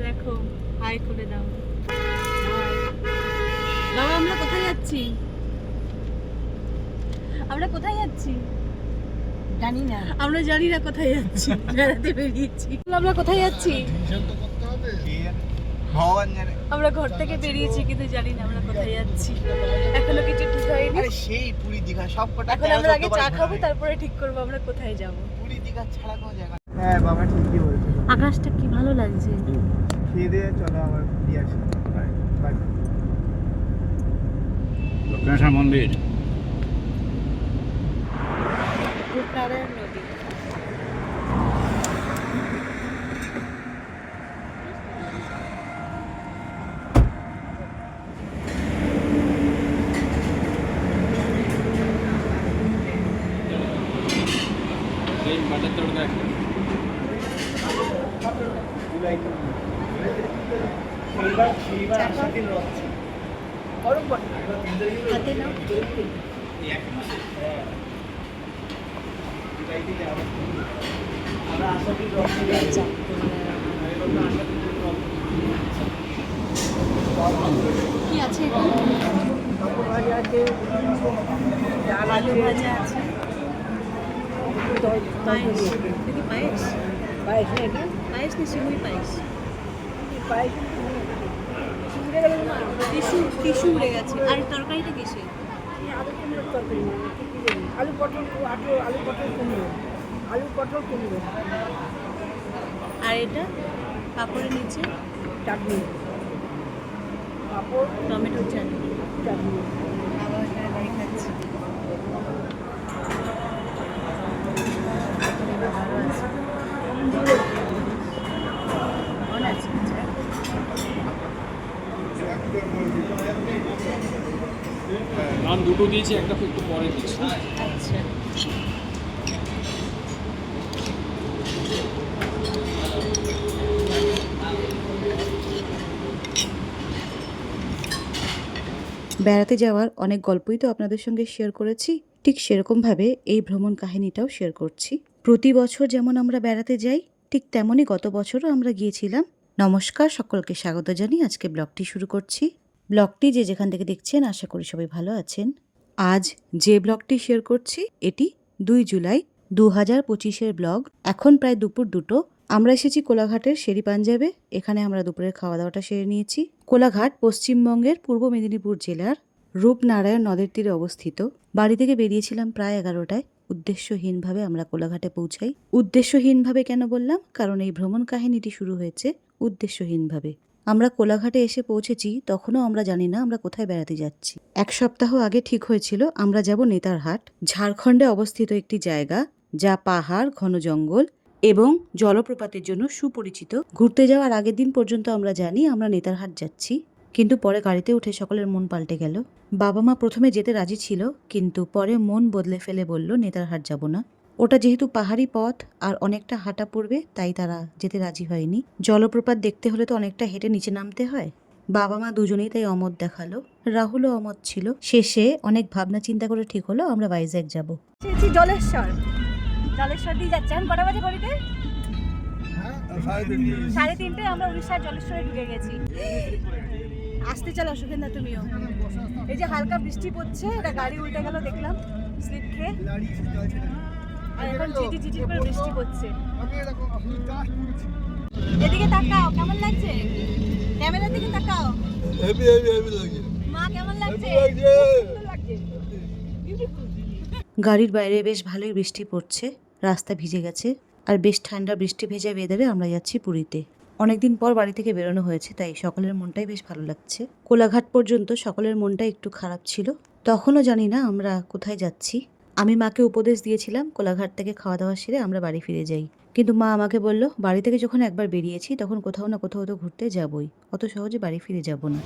দেখো, হাই করে দাও। বাবা, আমরা কোথায় যাচ্ছি? আমরা কোথায় যাচ্ছি জানি না। আমরা জানি না কোথায় যাচ্ছি। বেড়াতে বেরিয়েছি। আমরা কোথায় যাচ্ছি? আমরা ঘর থেকে বেরিয়েছি কিন্তু জানি না আমরা কোথায় যাচ্ছি। এখনো কিছু ঠিক হয়নি। আরে সেই পুরী দীঘা সবকটা এখন আমরা আগে চা খাবো, তারপরে ঠিক করবো আমরা কোথায় যাব। পুরী দীঘা ছাড়া কোনো জায়গা। হ্যাঁ বাবা ঠিকই বলেছে। আকাশটা কি ভালো লাগছে। খেয়ে দিয়ে চলো আবার দিয়ে আসি। বাই। দক্ষিণেশ্বর মন্দির। রূপনারায়ণ নদী। হাতে নাও। কি আছে এখানে? আলু ভাজা আছে। পায়েস। দেখি পায়েস। পায়েস নাকি? পায়েস না সিমুই পায়েস। পায়েস উড়ে গেল না। টিস্যু উড়ে গেছে। আর তরকারিটা কিসে? আলু কুমড়োর তরকারি না, কি কি জানি? আলু পটল কুমড়ো। আলু পটল কুমড়ো। আর এটা পাপড়ের নিচে চাটনি। পাঁপড়, টমেটোর চাটনি। চাটনি। বাবা এখানে বাড়ি খাচ্ছি। ভালো আছে। মনে আছে? নাম দুটো দিয়েছি, একটা একটু পরে দিচ্ছি। আচ্ছা। বেড়াতে যাওয়ার অনেক গল্পই তো আপনাদের সঙ্গে শেয়ার করেছি, ঠিক সেরকমভাবে এই ভ্রমণ কাহিনীটাও শেয়ার করছি। প্রতি বছর যেমন আমরা বেড়াতে যাই, ঠিক তেমনই গত বছরও আমরা গিয়েছিলাম। নমস্কার, সকলকে স্বাগত জানিয়ে আজকে ব্লগটি শুরু করছি। ব্লগটি যে যেখান থেকে দেখছেন আশা করি সবাই ভালো আছেন। আজ যে ব্লগটি শেয়ার করছি এটি 2 জুলাই 2025-এর ব্লগ। এখন প্রায় দুপুর 2টো। আমরা এসেছি কোলাঘাটের শেরি পাঞ্জাবে। এখানে আমরা দুপুরের খাওয়া দাওয়াটা সেরে নিয়েছি। কোলাঘাট পশ্চিমবঙ্গের পূর্ব মেদিনীপুর জেলার রূপনারায়ণ নদের তীরে অবস্থিত। বাড়ি থেকে বেরিয়েছিলাম প্রায় 11টায়। উদ্দেশ্যহীনভাবে আমরা কোলাঘাটে পৌঁছাই। উদ্দেশ্যহীনভাবে কেন বললাম? কারণ এই ভ্রমণ কাহিনীটি শুরু হয়েছে উদ্দেশ্যহীনভাবে। আমরা কোলাঘাটে এসে পৌঁছেছি, তখনও আমরা জানি না আমরা কোথায় বেড়াতে যাচ্ছি। 1 সপ্তাহ আগে ঠিক হয়েছিল আমরা যাব নেতারহাট, ঝাড়খণ্ডে অবস্থিত একটি জায়গা যা পাহাড়, ঘন জঙ্গল এবং জলপ্রপাতের জন্য সুপরিচিত। ঘুরতে যাওয়ার আগের দিন পর্যন্ত আমরা জানি আমরা নেতারহাট যাচ্ছি, কিন্তু পরে গাড়িতে উঠে সকলের মন পাল্টে গেল। বাবা মা প্রথমে যেতে রাজি ছিল, কিন্তু পরে মন বদলে ফেলে বলল নেতারহাট যাব না। ওটা যেহেতু পাহাড়ি পথ আর অনেকটা হাঁটা পড়বে, তাই তারা যেতে রাজি হয়নি। জলপ্রপাত দেখতে হলে তো অনেকটা হেঁটে নিচে নামতে হয়। বাবা মা দুজনেই তাই অমত দেখালো। রাহুলও অমত ছিল। শেষে অনেক ভাবনা চিন্তা করে ঠিক হলো আমরা ভাইজ্যাক যাব। জলেশ্বর দিয়ে যাচ্ছি। এখন কটা বাজে ঘড়িতে? 3:30। আমরা উড়িষ্যার জলেশ্বরে ঢুকে গেছি। আসতে চাল অসুবিধা তুমিও। এই যে হালকা বৃষ্টি পড়ছে, এটা গাড়ি উল্টে গেল দেখলাম স্লিপ খেয়ে। আর এখন ঝিঝি করে বৃষ্টি পড়ছে। এদিকে তাকাও, কেমন লাগছে? ক্যামেরার দিকে তাকাও। হেভি লাগে। মা কেমন লাগছে? গাড়ির বাইরে বেশ ভালোই বৃষ্টি পড়ছে, রাস্তা ভিজে গেছে। আর বেশ ঠান্ডা বৃষ্টি ভেজা ওয়েদারে আমরা যাচ্ছি পুরীতে। অনেকদিন পর বাড়ি থেকে বেরোনো হয়েছে, তাই সকলের মনটাই বেশ ভালো লাগছে। কোলাঘাট পর্যন্ত সকলের মনটাই একটু খারাপ ছিল। তখনও জানি না আমরা কোথায় যাচ্ছি। আমি মাকে উপদেশ দিয়েছিলাম কোলাঘাট থেকে খাওয়া দাওয়া সেরে আমরা বাড়ি ফিরে যাই, কিন্তু মা আমাকে বলল বাড়ি থেকে যখন একবার বেরিয়েছি তখন কোথাও না কোথাও তো ঘুরতে যাবই, অত সহজে বাড়ি ফিরে যাব না।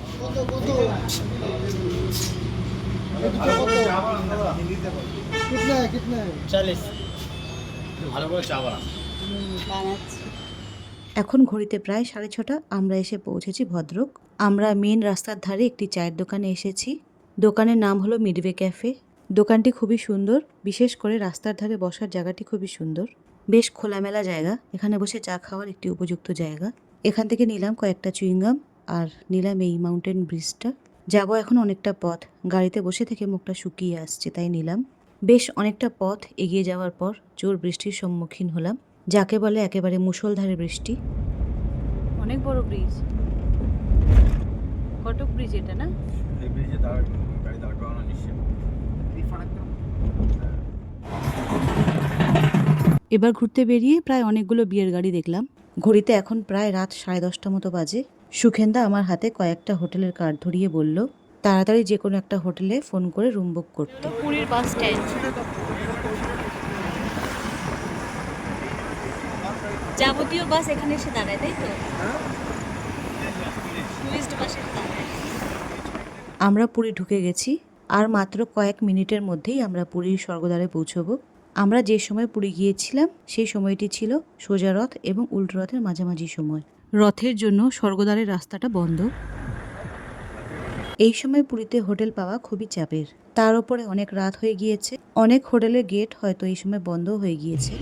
এখন ঘড়িতে প্রায় 6:30। আমরা এসে পৌঁছেছি ভদ্রক। আমরা মেন রাস্তার ধারে একটি চায়ের দোকানে এসেছি। দোকানের নাম হলো মিডওয়ে ক্যাফে। দোকানটি খুবই সুন্দর, বিশেষ করে রাস্তার ধারে বসার জায়গাটি খুবই সুন্দর। বেশ খোলামেলা জায়গা, এখানে বসে চা খাওয়ার একটি উপযুক্ত জায়গা। এখান থেকে নিলাম কয়েকটা চুইংগাম আর নিলাম এই মাউন্টেন ব্রিজটা। যাবো এখন অনেকটা পথ, গাড়িতে বসে থেকে মুখটা শুকিয়ে আসছে তাই নিলাম। বেশ অনেকটা পথ এগিয়ে যাওয়ার পর জোর বৃষ্টির সম্মুখীন হলাম, যাকে বলে একেবারে মুষলধারে বৃষ্টি। অনেক বড় ব্রিজ, কটক ব্রিজ এটা না? এই ব্রিজে গাড়ি দাঁড় করানো নিশ্চয়। এবার ঘুরতে বেরিয়ে প্রায় অনেকগুলো বিয়ের গাড়ি দেখলাম। ঘড়িতে এখন প্রায় রাত 10:30 মতো বাজে। সুখেন্দা আমার হাতে কয়েকটা হোটেলের কার্ড ধরিয়ে বলল তাড়াতাড়ি যে কোনো একটা হোটেলে ফোন করে রুম বুক করতে। পুরীর বাস স্ট্যান্ড, যাবতীয় বাস এখানে এসে দাঁড়ায়, তাই তো? টুরিস্ট বাস এসে দাঁড়ায়। আমরা পুরী ঢুকে গেছি, আর মাত্র কয়েক মিনিটের মধ্যেই আমরা পুরীর স্বর্গদ্বারে পৌঁছবো। আমরা যে সময় পুরী গিয়েছিলাম সেই সময়টি ছিল সোজা রথ এবং উল্টো রথের মাঝামাঝি সময়। রথের জন্য স্বর্গদ্বারের রাস্তাটা বন্ধ। এই সময় পুরীতে হোটেল পাওয়া খুবই চাপের, তার উপরে অনেক রাত হয়ে গিয়েছে, অনেক হোটেলের গেট হয়তো এই সময় বন্ধ হয়ে গিয়েছে।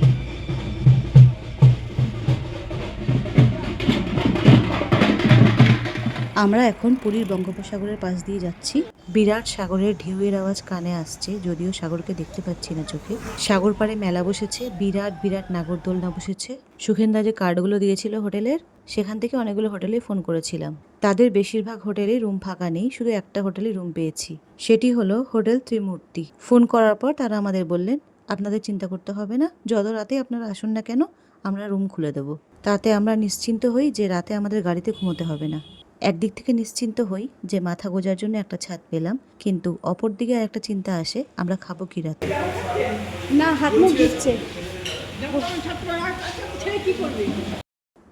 আমরা এখন পুরীর বঙ্গোপসাগরের পাশ দিয়ে যাচ্ছি। বিরাট সাগরের ঢেউয়ের আওয়াজ কানে আসছে, যদিও সাগরকে দেখতে পাচ্ছি না চোখে। সাগর পাড়ে মেলা বসেছে, বিরাট বিরাট নাগরদোলনা বসেছে। সুখেন্দা যে কার্ডগুলো দিয়েছিল হোটেলের, সেখান থেকে অনেকগুলো হোটেলে ফোন করেছিলাম। তাদের বেশিরভাগ হোটেলে রুম ফাঁকা নেই, শুধু একটা হোটেলে রুম পেয়েছি, সেটি হলো হোটেল ত্রিমূর্তি। ফোন করার পর তারা আমাদের বললেন আপনাদের চিন্তা করতে হবে না, যত রাতে আপনারা আসুন না কেন আমরা রুম খুলে দেবো। তাতে আমরা নিশ্চিন্ত হই যে রাতে আমাদের গাড়িতে ঘুমোতে হবে না। একদিক থেকে নিশ্চিন্ত হই যে মাথা গোজার জন্য একটা ছাদ পেলাম, কিন্তু অপর দিকে আর একটা চিন্তা আসে আমরা খাবো কি রাতে। না, হাত মুখ দিচ্ছে।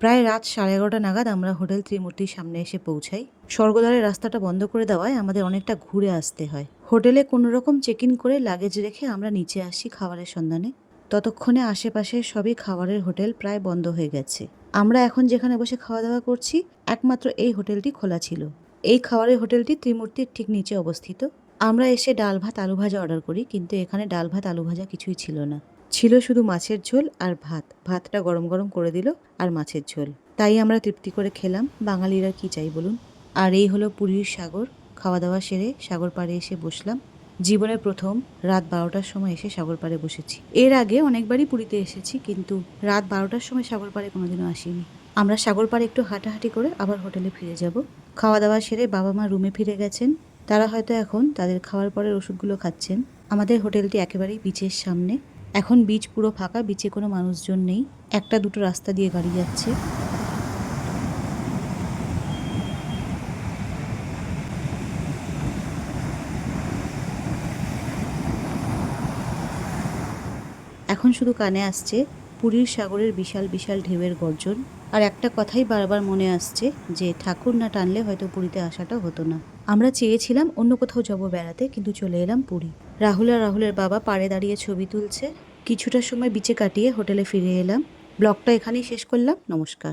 প্রায় রাত 11:30 নাগাদ আমরা হোটেল ত্রিমূর্তির সামনে এসে পৌঁছাই। স্বর্গদ্বারের রাস্তাটা বন্ধ করে দেওয়ায় আমাদের অনেকটা ঘুরে আসতে হয়। হোটেলে কোনো রকম চেক ইন করে লাগেজ রেখে আমরা নিচে আসি খাবারের সন্ধানে। ততক্ষণে আশেপাশে সবই খাবারের হোটেল প্রায় বন্ধ হয়ে গেছে। আমরা এখন যেখানে বসে খাওয়া দাওয়া করছি একমাত্র এই হোটেলটি খোলা ছিল। এই খাবারের হোটেলটি ত্রিমূর্তির ঠিক নিচে অবস্থিত। আমরা এসে ডাল ভাত আলু ভাজা অর্ডার করি, কিন্তু এখানে ডাল ভাত আলু ভাজা কিছুই ছিল না, ছিল শুধু মাছের ঝোল আর ভাত। ভাতটা গরম গরম করে দিল আর মাছের ঝোল, তাই আমরা তৃপ্তি করে খেলাম। বাঙালিরা কি চাই বলুন। আর এই হলো পুরীর সাগর। খাওয়া দাওয়া সেরে সাগর পাড়ে এসে বসলাম। জীবনে প্রথম রাত 12টার সময় এসে সাগর পাড়ে বসেছি। এর আগে অনেকবারই পুরীতে এসেছি, কিন্তু রাত 12টার সময় সাগর পাড়ে কোনোদিনও আসিনি। আমরা সাগর পাড়ে একটু হাঁটাহাঁটি করে আবার হোটেলে ফিরে যাব। খাওয়া দাওয়া সেরে বাবা মা রুমে ফিরে গেছেন, তারা হয়তো এখন তাদের খাওয়ার পরের ওষুধগুলো খাচ্ছেন। আমাদের হোটেলটি একেবারেই বিচের সামনে। এখন বিচ পুরো ফাঁকা, বিচে কোনো মানুষজন নেই, একটা দুটো রাস্তা দিয়ে গাড়ি যাচ্ছে। এখন শুধু কানে আসছে পুরীর সাগরের বিশাল বিশাল ঢেউয়ের গর্জন, আর একটা কথাই বারবার মনে আসছে যে ঠাকুর না টানলে হয়তো পুরীতে আসাটা হতো না। আমরা চেয়েছিলাম অন্য কোথাও যাব বেড়াতে, কিন্তু চলে এলাম পুরী। রাহুল আর রাহুলের বাবা পাড়ে দাঁড়িয়ে ছবি তুলছে। কিছুটা সময় বিচে কাটিয়ে হোটেলে ফিরে এলাম। ব্লগটা এখানেই শেষ করলাম। নমস্কার।